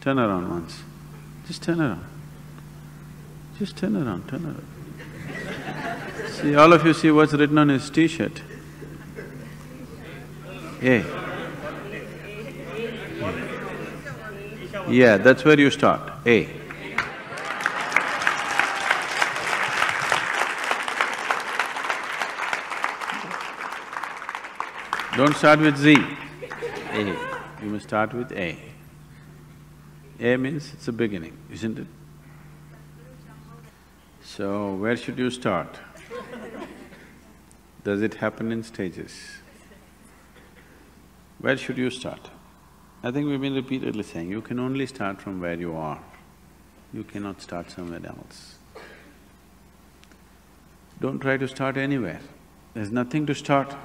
Turn around once. Just turn around. Just turn around, turn around. See, all of you see what's written on his t-shirt? A. Yeah, that's where you start, A. Don't start with Z, A. You must start with A. A means it's a beginning, isn't it? So, where should you start? Does it happen in stages? Where should you start? I think we've been repeatedly saying, you can only start from where you are. You cannot start somewhere else. Don't try to start anywhere. There's nothing to start.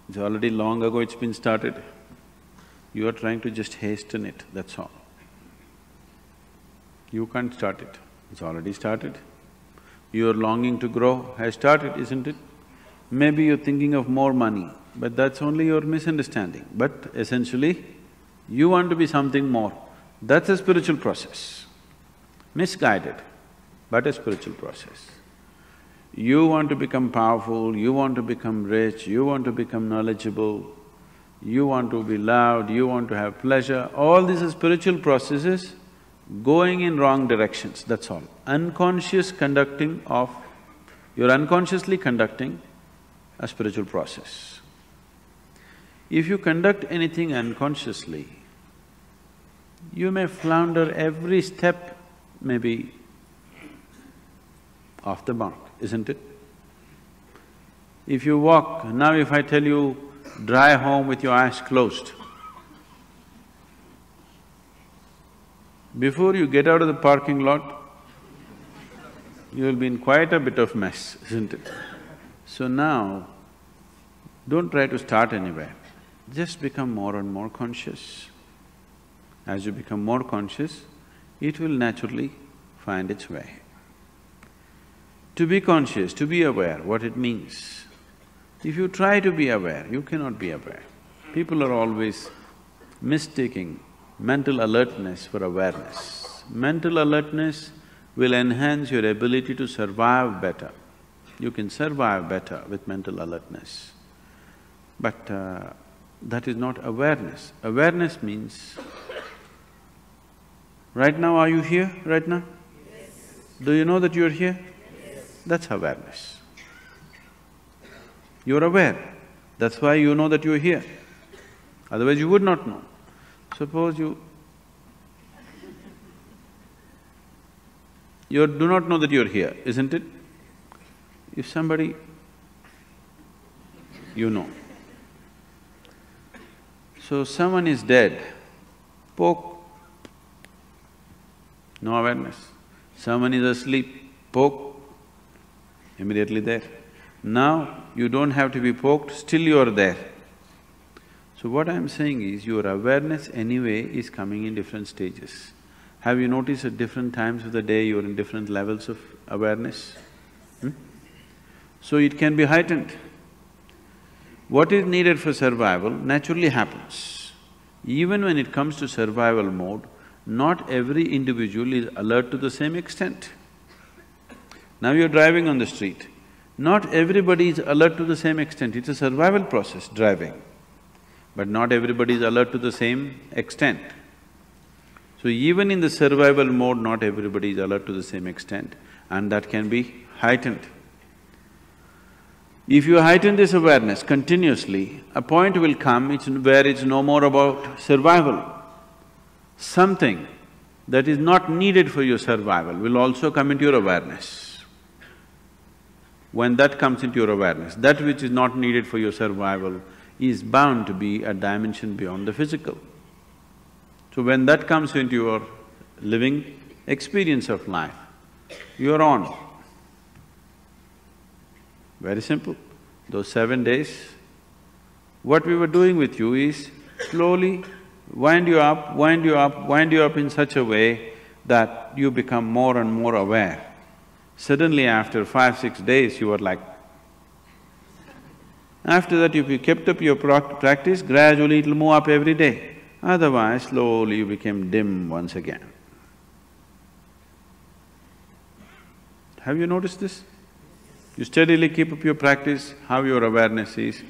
It's already long ago it's been started. You are trying to just hasten it, that's all. You can't start it, it's already started. Your longing to grow has started, isn't it? Maybe you're thinking of more money, but that's only your misunderstanding. But essentially, you want to be something more. That's a spiritual process. Misguided, but a spiritual process. You want to become powerful, you want to become rich, you want to become knowledgeable, you want to be loved, you want to have pleasure, all these are spiritual processes going in wrong directions, that's all. Unconscious conducting of… you're unconsciously conducting a spiritual process. If you conduct anything unconsciously, you may flounder every step, maybe off the mark, isn't it? If you walk… now if I tell you, drive home with your eyes closed, before you get out of the parking lot, you'll be in quite a bit of mess, isn't it? So now, don't try to start anywhere, just become more and more conscious. As you become more conscious, it will naturally find its way. To be conscious, to be aware, what it means. If you try to be aware, you cannot be aware. People are always mistaking mental alertness for awareness. Mental alertness will enhance your ability to survive better. You can survive better with mental alertness. But that is not awareness. Awareness means, right now are you here, right now? Yes. Do you know that you're here? Yes. That's awareness. You're aware, that's why you know that you're here. Otherwise you would not know. Suppose you do not know that you're here, isn't it? If somebody… you know. So someone is dead, poke, no awareness. Someone is asleep, poke, immediately there. Now you don't have to be poked, still you are there. So what I'm saying is, your awareness anyway is coming in different stages. Have you noticed at different times of the day you're in different levels of awareness? So it can be heightened. What is needed for survival naturally happens. Even when it comes to survival mode, not every individual is alert to the same extent. Now you're driving on the street, not everybody is alert to the same extent, it's a survival process, driving. But not everybody is alert to the same extent. So even in the survival mode, not everybody is alert to the same extent, and that can be heightened. If you heighten this awareness continuously, a point will come where it's no more about survival. Something that is not needed for your survival will also come into your awareness. When that comes into your awareness, that which is not needed for your survival is bound to be a dimension beyond the physical. So when that comes into your living experience of life, you're on. Very simple. Those 7 days, what we were doing with you is slowly wind you up, wind you up, wind you up in such a way that you become more and more aware. Suddenly after 5-6 days, you were like… After that, if you kept up your practice, gradually it'll move up every day. Otherwise, slowly you became dim once again. Have you noticed this? You steadily keep up your practice, how your awareness is,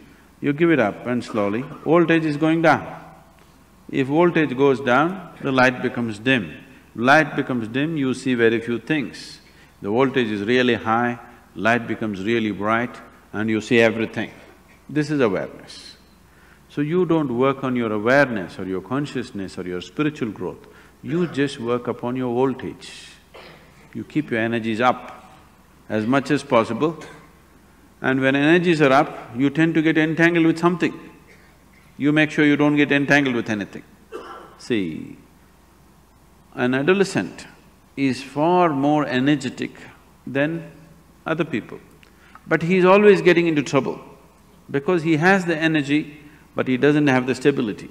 you give it up and slowly, voltage is going down. If voltage goes down, the light becomes dim. Light becomes dim, you see very few things. The voltage is really high, light becomes really bright and you see everything. This is awareness. So you don't work on your awareness or your consciousness or your spiritual growth, you just work upon your voltage. You keep your energies up as much as possible, and when energies are up, you tend to get entangled with something. You make sure you don't get entangled with anything. See, an adolescent is far more energetic than other people, but he is always getting into trouble because he has the energy, but he doesn't have the stability.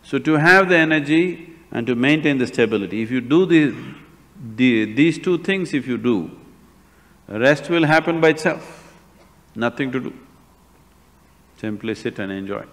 So to have the energy and to maintain the stability, if you do these two things if you do, rest will happen by itself, nothing to do. Simply sit and enjoy.